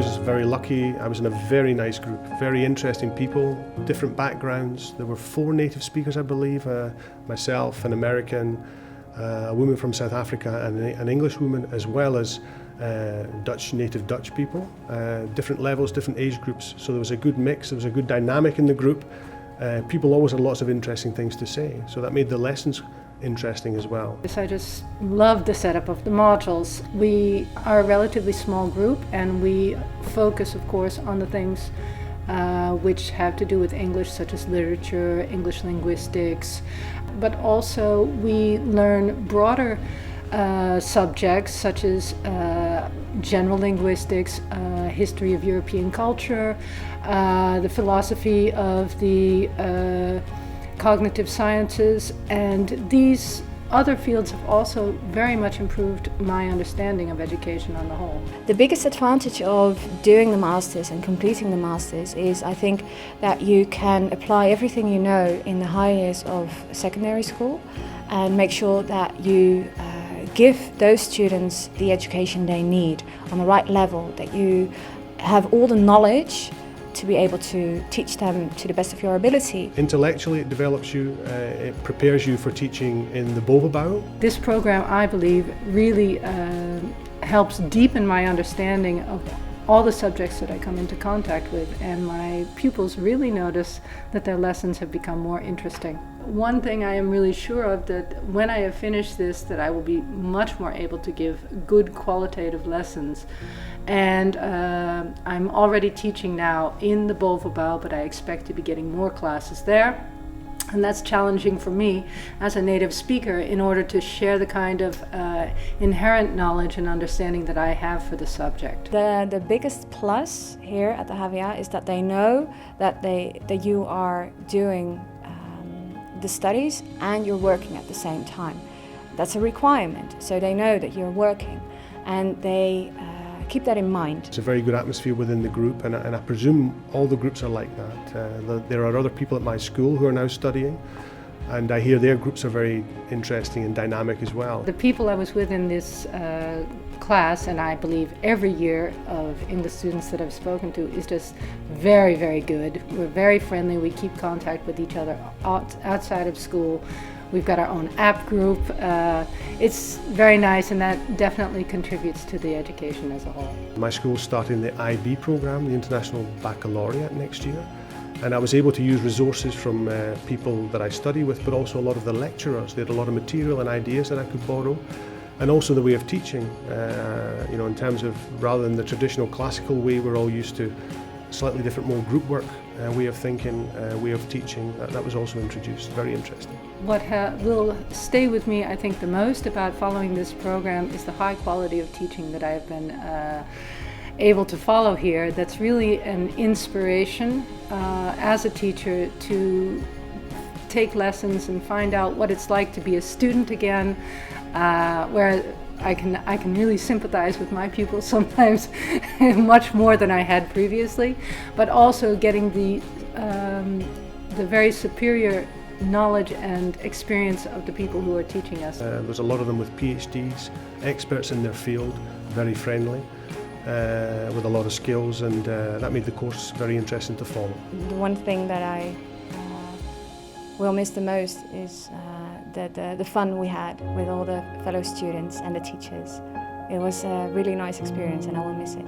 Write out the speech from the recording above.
was very lucky. I was in a very nice group, very interesting people, different backgrounds. There were 4 native speakers, I believe, myself, an American, a woman from South Africa, and an English woman, as well as native Dutch people, different levels, different age groups. So there was a good mix, there was a good dynamic in the group. People always had lots of interesting things to say, so that made the lessons interesting as well. I just love the setup of the modules. We are a relatively small group, and we focus, of course, on the things which have to do with English, such as literature, English linguistics, but also we learn broader subjects such as general linguistics, history of European culture, the philosophy of the cognitive sciences, and these other fields have also very much improved my understanding of education on the whole. The biggest advantage of doing the Masters and completing the Masters is, I think, that you can apply everything you know in the high years of secondary school and make sure that you give those students the education they need on the right level, that you have all the knowledge to be able to teach them to the best of your ability. Intellectually it develops you, it prepares you for teaching in the bovenbouw. This program, I believe, really helps deepen my understanding of all the subjects that I come into contact with, and my pupils really notice that their lessons have become more interesting. One thing I am really sure of, that when I have finished this, that I will be much more able to give good qualitative lessons. And I'm already teaching now in the bovenbouw, but I expect to be getting more classes there. And that's challenging for me as a native speaker in order to share the kind of inherent knowledge and understanding that I have for the subject. The biggest plus here at the HVA is that they know that you are doing the studies and you're working at the same time. That's a requirement, so they know that you're working, and they keep that in mind. It's a very good atmosphere within the group, and I presume all the groups are like that. There are other people at my school who are now studying, and I hear their groups are very interesting and dynamic as well. The people I was with in this class, and I believe every year of English students that I've spoken to, is just very, very good. We're very friendly, we keep contact with each other outside of school. We've got our own app group. It's very nice, and that definitely contributes to the education as a whole. My school's starting the IB program, the International Baccalaureate, next year. And I was able to use resources from people that I study with, but also a lot of the lecturers. They had a lot of material and ideas that I could borrow. And also the way of teaching, in terms of, rather than the traditional classical way we're all used to, slightly different, more group work way of thinking, way of teaching. That was also introduced. Very interesting. What will stay with me, I think, the most about following this program is the high quality of teaching that I have been able to follow here. That's really an inspiration as a teacher to take lessons and find out what it's like to be a student again, where I can really sympathize with my pupils sometimes much more than I had previously, but also getting the very superior knowledge and experience of the people who are teaching us. There's a lot of them with PhDs, experts in their field, very friendly, with a lot of skills, and that made the course very interesting to follow. The one thing that I will miss the most is the fun we had with all the fellow students and the teachers. It was a really nice experience, and I will miss it.